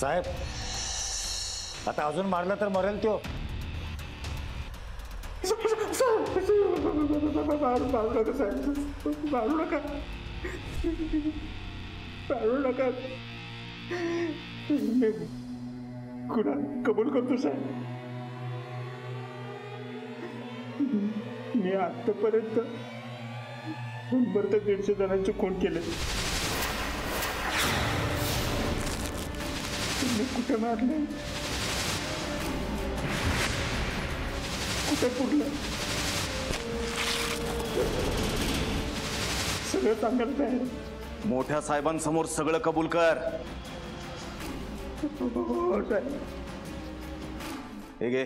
साहेब आता अजून मारलं तर मरेल तो. मारू नका. गुन्हा कबूल करतो साहेब. मी आतापर्यंत 100 ते 150 जणांचे खून केले. तुम्ही कुठे मारले, कुठे पुरलं, सगळं सांगायला तयार. मोठ्या साहेबांसमोर सगळं कबूल कर. हे घे.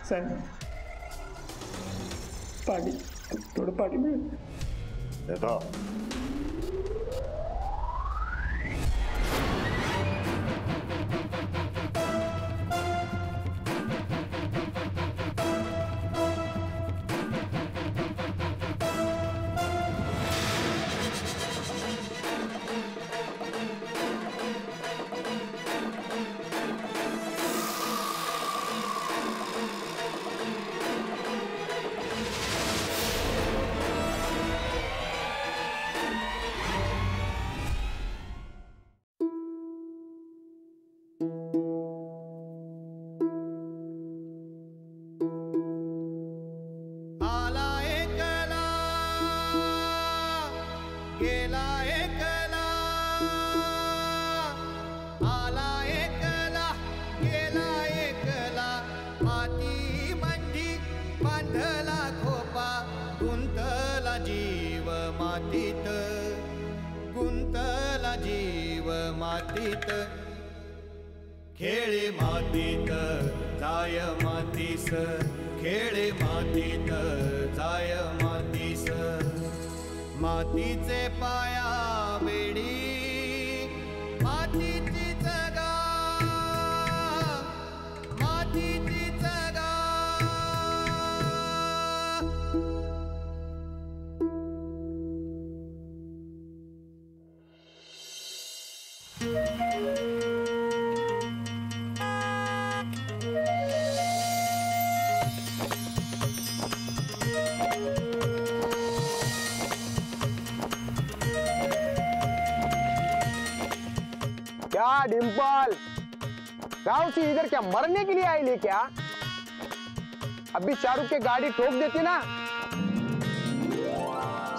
साहेब पाणी, थोडं पाणी मिळेल. देतो. गुंतला जीव मातीत, खेळे मातीत जाय मातीस, खेळे मातीत जाय मातीस. मातीचे पाया वेडी मातीची जगा, मातीची जगा. क्या डिम्पल, गांव से इधर क्या मरने के लिए आई ले क्या? अभी शाहरुख की गाड़ी ठोक देती ना.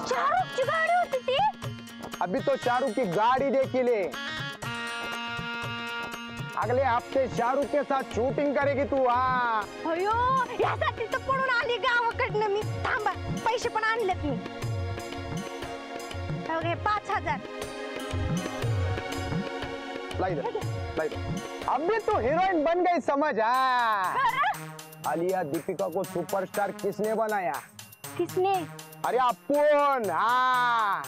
शाहरुख की गाड़ी होती थी? अभी तो शाहरुख की गाड़ी देखी ले. अगले हफ्ते शाहरुख के साथ शूटिंग करेगी तू. हाँ अयो, यासाठी तर पळून आली गावाकडनं मी. थांबा, पैसे पण आणलेत मी. ओके, 5000. अभी तो हीरोइन बन गई समझ. आलिया दीपिका को सुपरस्टार किसने बनाया? किसने? अरे अपुन. हाँ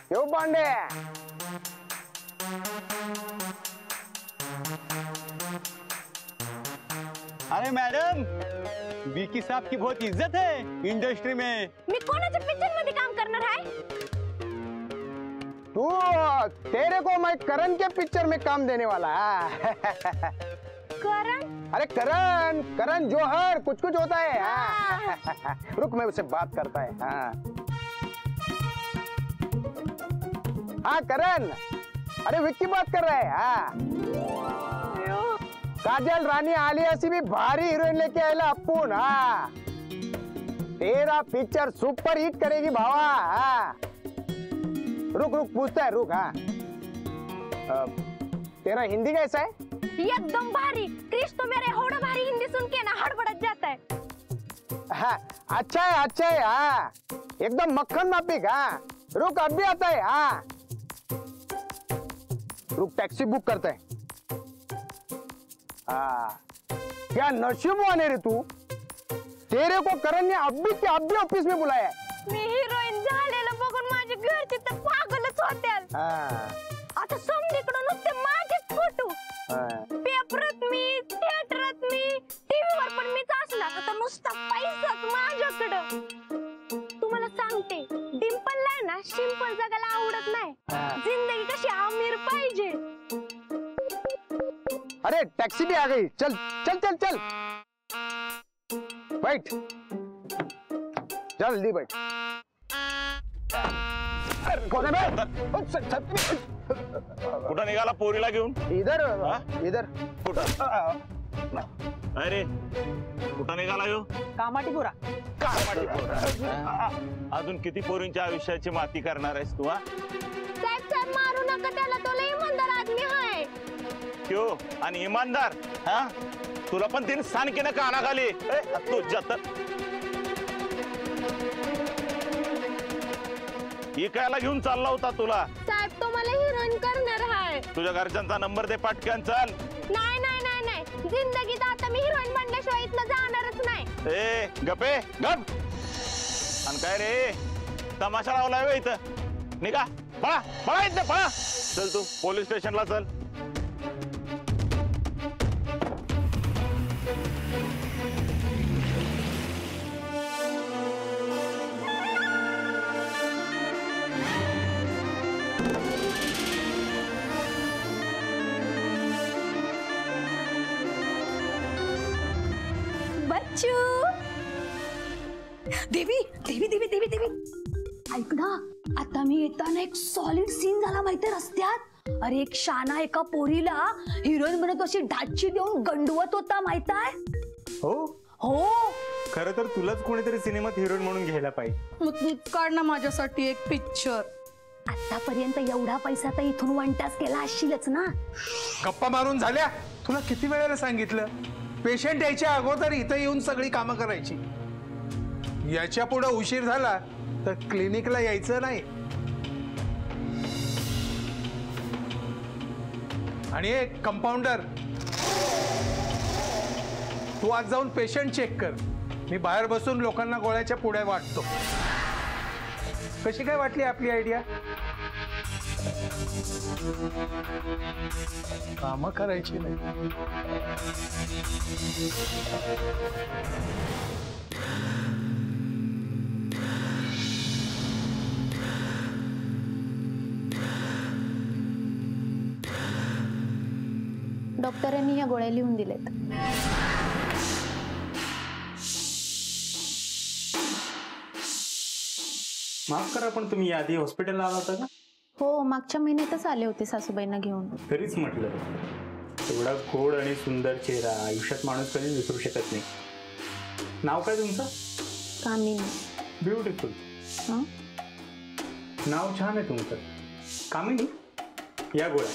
क्यों पांडे? अरे मैडम, विकी साहब की बहुत इज्जत है इंडस्ट्री में. मी कोणाच्या पिक्चर मध्ये काम करणार आहे? तू, तेरे को मैं करण के पिक्चर में काम देने वाला है. करण? अरे करण, करण जौहर कुछ कुछ होता है. रुक मैं उससे बात करता है. हाँ करण, अरे विक्की बात कर रहा है. काजल रानी आलिया से भी भारी हीरोइन लेके आएला अपुन. तेरा पिक्चर सुपर हिट करेगी भावा. रुक रुक पूछता है, रुक. तेरा हिंदी कैसा है? एकदम भारी. क्रिश तो मेरे होड़ा भारी हिंदी सुन के ना हड़बड़ात जाता है. हाँ अच्छा है, अच्छा है. हाँ एकदम मक्खन माफिक. हाँ रुक अभी आता है. हाँ रुक टैक्सी बुक करते हैं. हाँ क्या नसीब वाले रे तू. तेरे को करण ने अभी के अभी ऑफिस में बुलाया है. मी हिरोईन झालेलं बघून माझे घरचे तर पागलच होत्याल. आता समडीकडून नुसते माझेच फोटो. पेपरात मी, थिएटरात मी, टीव्हीवर पण मीच असला तर नुसता पैसाच माझ्याकडं. तुम्हाला सांग सिंपल जगायला आवडत नाही. जिंदगी कशी आमिर पाहिजे. अरे टैक्सी भी आ गई. चल चल चल चल बैठ. जल्दी बैठ. कोण आहे बे? कुठं निघाला पोरीला घेऊन? इधर इधर. कुठं? अरे कुठं निघाला यो? कामाटीपुरा. अजून किती पोरींच्या आयुष्याची माती करणार आहेस तू? साहेब साहेब मारू नका त्याला. तो लय इमानदार आदमी आहे. क्यों? आणि इमानदार? हा तुला पण तिने सांगीनं कानाखाली तुझ्या इकायला घेऊन चालला होता तुला. साहेब तो मला हिरोईन करणार आहे. तुझ्या घरच्यांचा नंबर दे पटकन. चल. नाही नाही नाही नाही, जिंदगीत आता मी हिरोईन बनल्याशिवाय इथलं जाणारच नाही. ए गपे गप. आणि काय रे तमाशा लावलाय वे इथं? निघा पळा पळा इथं पळा. चल तू पोलीस स्टेशनला चल. बच्चू. देवी देवी देवी देवी देवी ऐक ना, आता मी येताना एक सॉलिड सीन झाला माहितीये रस्त्यात. अरे एक शाना एका पोरीला हिरोईन बनत अशी डाची देऊन गंडवत होता माहिताय. हो हो. खरं तर तुलाच कोणीतरी सिनेमात हिरोईन म्हणून घ्यायला पाहिजे. मग तूच काढ ना माझ्यासाठी एक पिक्चर. आतापर्यंत एवढा पैसा तर इथून वंटाच केला असशीलच ना. गप्पा मारून झाल्या. तुला किती वेळेला सांगितलं, पेशंट यायच्या अगोदर इथं येऊन सगळी कामं करायची. याच्या पुढे उशीर झाला तर क्लिनिकला यायचं नाही. आणि एक कंपाऊंडर, तू आज जाऊन पेशंट चेक कर. मी बाहेर बसून लोकांना गोळ्याच्या पुड्या वाटतो. कशी काय वाटली आपली आयडिया? कामं करायची नाही. डॉक्टरांनी ह्या गोळ्या लिहून दिलेत. माफ करा पण तुम्ही आधी हॉस्पिटलला आला होता का? हो, मागच्या महिन्यातच आले होते सासूबाईंना घेऊन. तरीच म्हटलं, एवढा गोड आणि सुंदर चेहरा आयुष्यात माणूस कधी विसरू शकत नाही. नाव काय तुमचं? कामिनी. ब्युटिफुल. नाव छान आहे तुमचं, कामिनी. या गोळ्या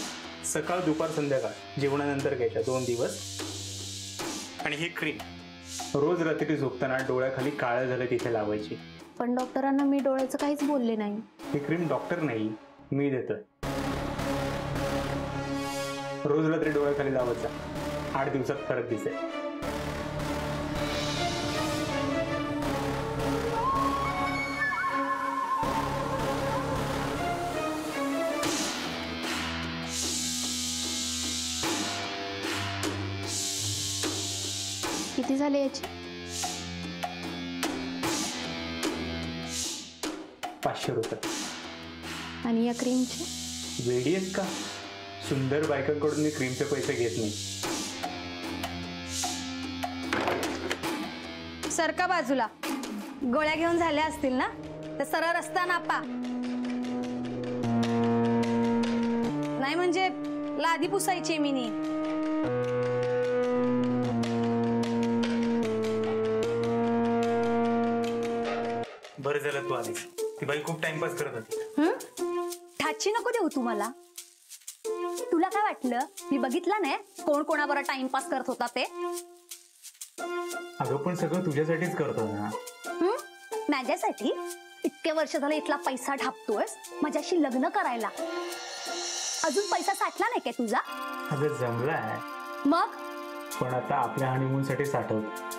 सकाळ दुपार संध्याकाळ जेवणानंतर घ्यायच्या 2 दिवस. आणि ही क्रीम रोज रात्री झोपताना डोळ्याखाली काळं झालं तिथे लावायची. पण डॉक्टरांना मी डोळ्याचं काहीच बोलले नाही. ही क्रीम डॉक्टर नाही, मी देतोय. रोज रात्री डोळ्याखाली लावत जा. 8 दिवसात फरक दिसेल. किती झाले याचे? 500 रुपये. आणि या क्रीमचे? वेडी आहेत का? सुंदर बायकांकडून मी क्रीमचे पैसे घेत नाही. सरका बाजूला. गोळ्या घेऊन झाल्या असतील ना, तर सरळ रस्ता नापा. नाही म्हणजे लादी पुसायची मिनी. बरं झालं तू आलीस. ती बाई खूप टाइमपास करत होती. ठाची नको देऊ तुम्हाला. तुला काय वाटलं मी बघितलं नाही कोण कोणाबरोबर टाइमपास करत होता ते? अगं पण सगळं तुझ्यासाठीच करतो ना. माझ्यासाठी? इतके वर्ष झाले इथला पैसा ढापतोयस माझ्याशी लग्न करायला. अजून पैसा साठला नाही काय तुझा? अगं जमलाय. मग पण आता आपल्या हनीमून साठी साठवतो.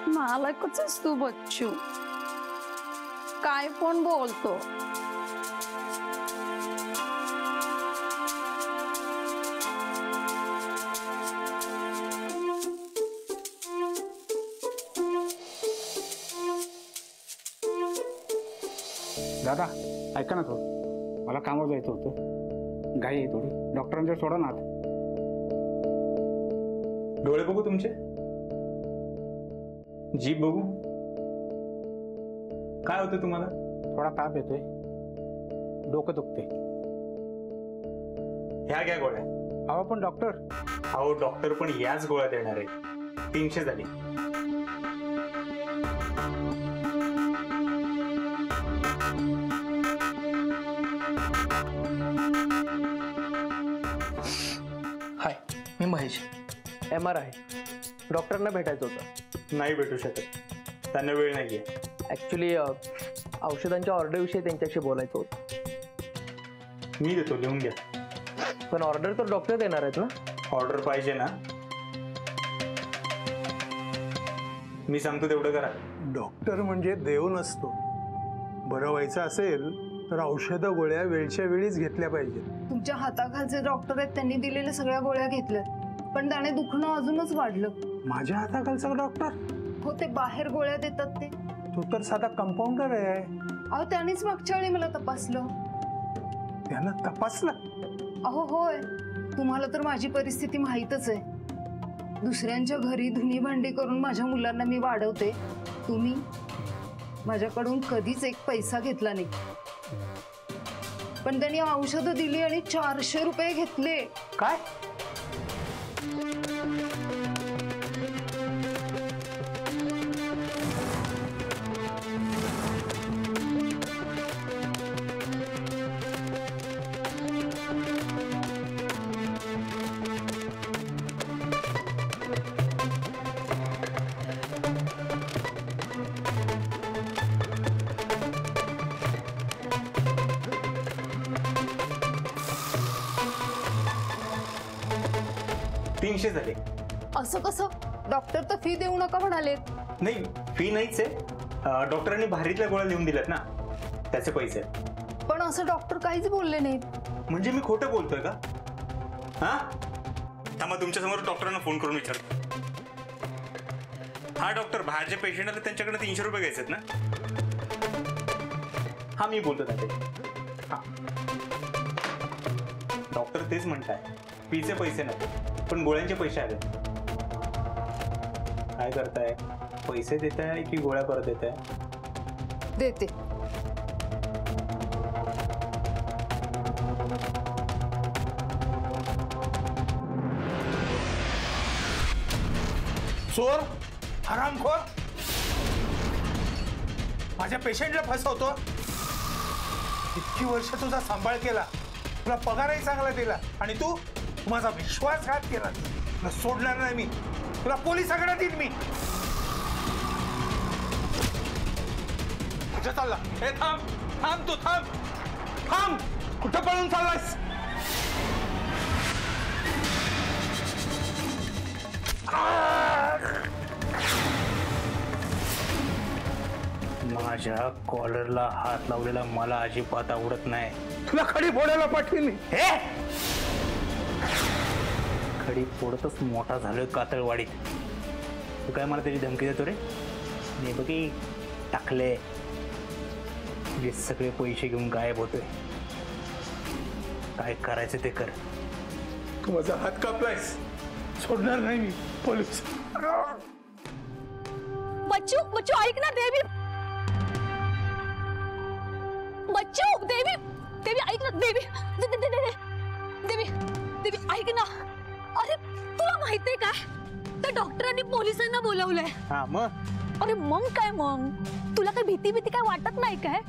मालकच आहेस तू बच्चू. काय पण बोलतो. दादा ऐका ना थोडं, मला कामावर जायचं होतं, घाई आहे थोडी, डॉक्टरांच्या सोडा ना आता. डोळे बघू तुमचे, जीभ बघू. काय होतं तुम्हाला? थोडा ताप येतोय, डोकं दुखते. ह्या घ्या गोळ्या. अहो पण डॉक्टर. अहो डॉक्टर पण याच गोळ्या देणार आहे. 300 झाली. हाय, मी महेश. MRI डॉक्टरांना भेटायचं होतं. नाही भेटू शकत, त्यांना वेळ नाहीये. ॲक्च्युली औषधांच्या ऑर्डरविषयी त्यांच्याशी बोलायचं होतं. मी देतो, लिहून घ्या. पण ऑर्डर तर डॉक्टर देणार आहेत ना? ऑर्डर पाहिजे ना, मी सांगतो तेवढं करा. डॉक्टर म्हणजे देव नसतो. बरं व्हायचं असेल तर औषधं गोळ्या वेळच्या वेळीच घेतल्या पाहिजेत. तुमच्या हाताखालचे डॉक्टर आहेत, त्यांनी दिलेल्या सगळ्या गोळ्या घेतल्यात, पण त्याने दुखणं अजूनच वाढलं. माझ्या हाताखालचा डॉक्टर? हो, ते बाहेर गोळ्या देतात ते. तू तर साधा कंपाऊंडर आहे. अहो त्यानेच मागच्या वेळी मला तपासलं. त्यानं तपासलं? अहो होय, तुम्हाला तर माझी परिस्थिती माहीतच आहे. दुसऱ्यांच्या घरी धुनी भांडी करून माझ्या मुलांना मी वाढवते. तुम्ही माझ्याकडून कधीच एक पैसा घेतला नाही, पण त्यांनी औषधं दिली आणि 400 रुपये घेतले. काय? तीनशे झाले. असं कसं? डॉक्टर तर फी देऊ नका म्हणालेत. नाही, फी नाहीच आहे. डॉक्टरांनी भारीतल्या गोळ्या लिहून दिल्यात ना, त्याचे पैसे. पण असं डॉक्टर काहीच बोलले नाहीत. म्हणजे मी खोटं बोलतोय का? हा, थांबा, तुमच्या समोर डॉक्टरांना फोन करून विचारतो. हा डॉक्टर, बाहेरचे पेशंट आले त्यांच्याकडे 300 रुपये घ्यायचे ना? हा, मी बोलतो त्याचे. हा, डॉक्टर तेच म्हणताय, फीचे पैसे नाही पण गोळ्यांचे पैसे आले. काय करताय? पैसे देताय की गोळ्या परत देताय? देते. चोर, हरामखोर, माझ्या पेशंटला फसवतो. इतकी वर्ष तुझा सांभाळ केला, तुला पगारही चांगला दिला, आणि तू माझा विश्वासघात केला. तुला सोडणार नाही मी, तुला पोलिसाकडे देईन मी. कुठे चालला? हे थांब, थांब, तू थांब, थांब. कुठं पळून चाललायस? माझ्या कॉलरला हात लावलेला मला अजिबात आवडत नाही. तुला खडी फोडायला पाठवीन मी. हे खडी फोडतच मोठा झालोय कातळवाडीत. तू काय मला त्याची धमकी देतो रे? मी बघी टाकले, जे सगळे पैसे घेऊन गायब होतोय. काय करायचं ते कर. तू माझा हात कापलायस, सोडणार नाही मी. पोलीस. बच्चू, बच्चू ऐक ना. देवी, बच्चू, देवी, देवी ऐक ना. देवी, देवी, देवी ऐक ना. अरे तुला माहितीये काय, त्या डॉक्टरांनी पोलिसांना बोलवलंय. हा मग? अरे मग काय? मग तुला काय भीती काय वाटत नाही काय?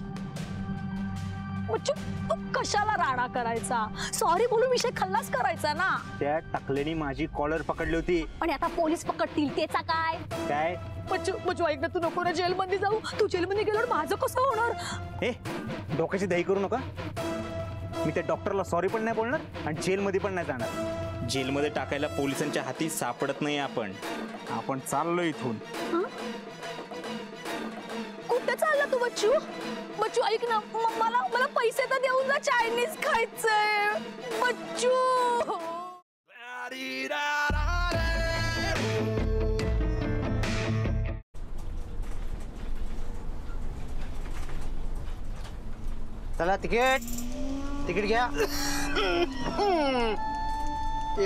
बच्चू, तू कशाला राडा करायचा? सॉरी बोलून विषय खल्लास करायचा ना. त्या टाकलेनी माझी कॉलर पकडली होती. पण आता पोलीस पकडतील त्याचा काय? काय? बच्चू, बच्चू ऐक ना. तू नको ना जेलमध्ये जाऊ. तू जेलमध्ये गेल्यावर माझं कसं होणार? ए, डोक्याची दही करू नका. मी त्या डॉक्टरला सॉरी पण नाही बोलणार आणि जेलमध्ये पण नाही जाणार. जेलमध्ये टाकायला पोलिसांच्या हाती सापडत नाही आपण. आपण चाललो इथून. कुठे चालला तू बच्चू? बच्चू ऐक ना, मला मला पैसे तर देऊन जा. चायनीज खायचंय बच्चू. चला तिकीट तिकीट घ्या.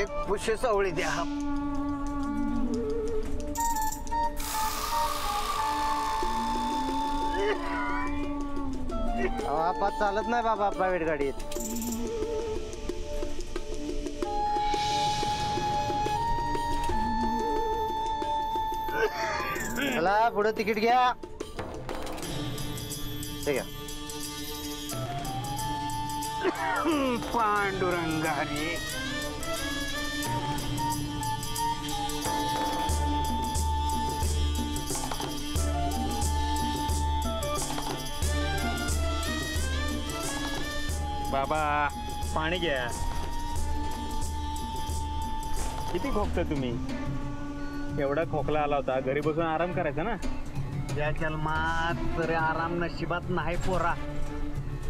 एक पुष्य सावळी द्या. आपा चालत नाही बाबा प्रायव्हेट गाडीत. चला पुढे तिकीट घ्या. ठीक आहे. पांडुरंगा रे. बाबा पाणी घ्या. किती खोकता तुम्ही? एवढा खोकला आला होता, घरी बसून आराम करायचा ना. या जन्मात तरी आराम नशिबात नाही पोरा.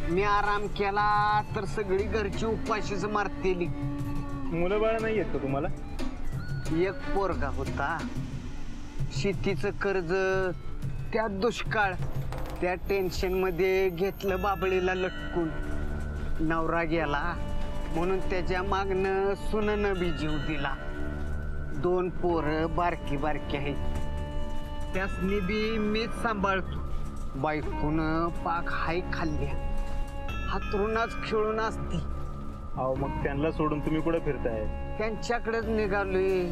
मी आराम केला तर सगळी घरची उपाशीच मारतेली. मुलं बाळ नाही येत का तुम्हाला? एक पोरगा होता, शेतीचं कर्ज, त्या दुष्काळ, त्या टेन्शन मध्ये घेतलं बाबळीला लटकून. नवरा गेला म्हणून त्याच्या मागणं सुननं बी जीव दिला. 2 पोरं बारकी बारकी आहेत, त्यासनी बी मीच सांभाळतो. बायकून पाक हाय खाल्ल्या, हातरूनच खेळून असती. अहो मग त्यांना सोडून तुम्ही कुठे फिरताय? त्यांच्याकडेच निघालोय.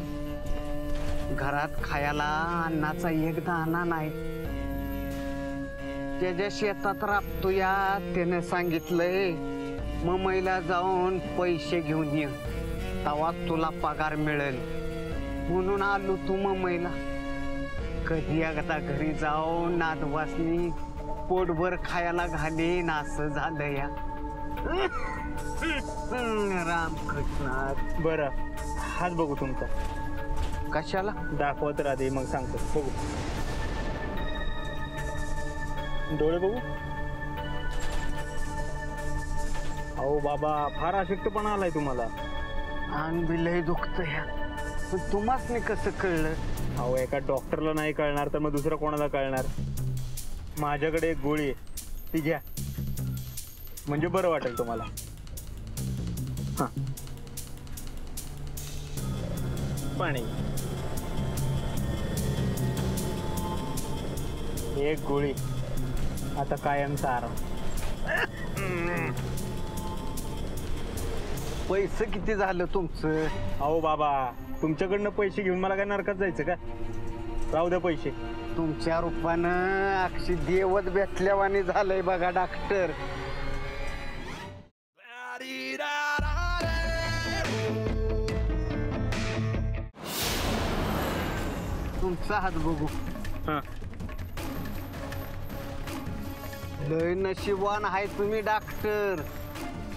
घरात खायला अन्नाचा एक दाणा नाही. त्याच्या शेतात राबतो या, त्याने सांगितलंय मुंबईला जाऊन पैसे घेऊन ये, तेव्हा तुला पगार मिळेल. म्हणून आलो तू मुंबईला. कधी एकदा घरी जाऊन नादवासनी पोटभर खायला घालीन असं झालं या. रामकृष्ण. बरं हात बघू तुमचा. कशाला? दाखवा तर आधी, मग सांगतो. बघू डोळे बघू. अहो बाबा फार अशक्तपणा आलाय तुम्हाला. अंग बी लय दुखत या. तुम्हाच नाही कसं कळलं? अहो एका डॉक्टरला नाही कळणार तर मग दुसरा कोणाला कळणार? माझ्याकडे एक गोळी आहे, ती घ्या म्हणजे बरं वाटेल तुम्हाला. हा पाणी. एक गोळी, आता कायमचा आराम. पैसे किती झालं तुमचं? अहो बाबा तुमच्याकडनं पैसे घेऊन मला काय नरकात जायचं का? राहू द्या पैसे. तुमच्या रूपानं अक्षी देवत भेटल्यावानी झालंय बघा डॉक्टर. तुमचा हात बघू. लय नशिबवान आहे तुम्ही डॉक्टर.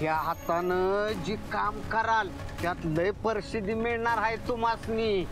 या हातानं जी काम कराल त्यात लय प्रसिद्धी मिळणार आहे तुम्हासनी.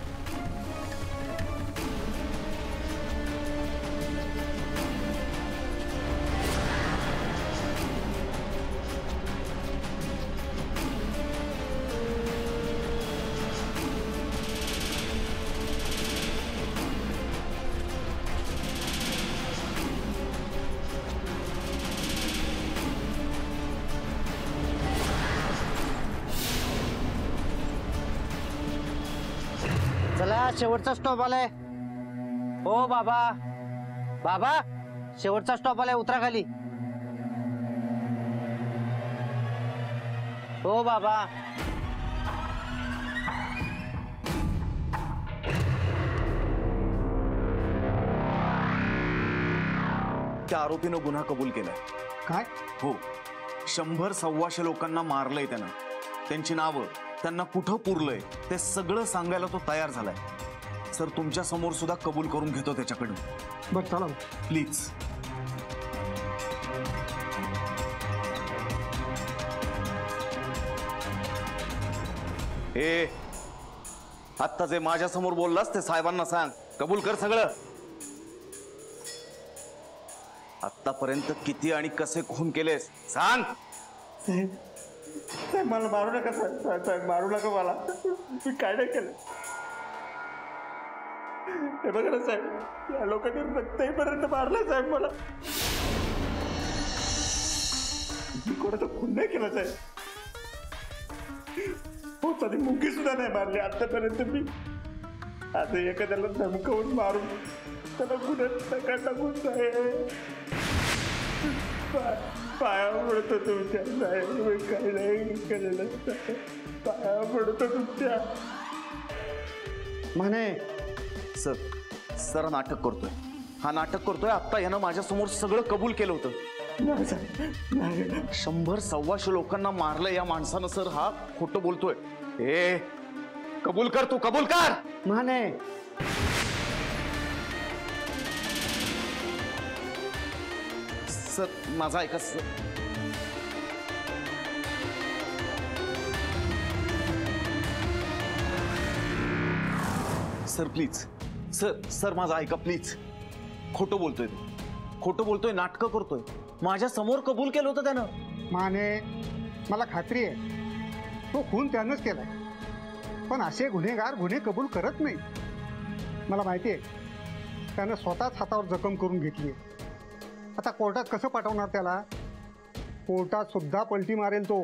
चला शेवटचा स्टॉप आलाय. ओ बाबा, बाबा शेवटचा स्टॉप आलाय, उतरा खाली. ओ बाबा. त्या आरोपीनं गुन्हा कबूल केलाय. काय? हो, 100-125 लोकांना मारलंय त्यानं. त्यांची नावं, त्यांना कुठं पुरलंय ते सगळं सांगायला तो तयार झालाय. सर तुमच्या समोर सुद्धा कबूल करून घेतो त्याच्याकडून. बरं चला प्लीज. ए आत्ता जे माझ्या समोर बोललास ते साहेबांना सांग. कबूल कर सगळं. आतापर्यंत किती आणि कसे खून केलेस सांग. साहेब मला मारू नका. साहेब मारू नका मला. मी काय नाही केलं. हे बघा ना साहेब, या लोकांनी रक्तहीपर्यंत मारलं साहेब मला. मी कोणाचा खून नाही केला साहेब. हो साधी मुंगी सुद्धा नाही मारली आतापर्यंत मी. आता एखाद्याला धमकावून मारून त्याला गुन्ह्यात नका टाकून साहेब. पाया पडतो तुमच्या साहेब, काही नाही केलेलं साहेब, पाया पडतो तुमच्या. म्हणे सर सर नाटक करतोय, हा नाटक करतोय. आत्ता यानं माझ्यासमोर सगळं कबूल केलं होतं. 100-125 लोकांना मारलं या माणसानं सर. हा खोटं बोलतोय. ए कबूल कर, तू कबूल कर. म्हणे सर माझा ऐका sir. Sir please sir sir माझा ऐका प्लीज. खोटं बोलतोय तो, खोटं बोलतोय, नाटकं करतोय. माझ्या समोर कबूल केलं होतं त्यानं. माने मला खात्री आहे तो खून त्यानंच केलाय, पण असे गुन्हेगार गुन्हे कबूल करत नाही. मला माहिती आहे त्यानं स्वतःच हातावर जखम करून घेतली आहे. आता कोर्टात कसं पाठवणार त्याला? कोर्टात सुद्धा पलटी मारेल तो.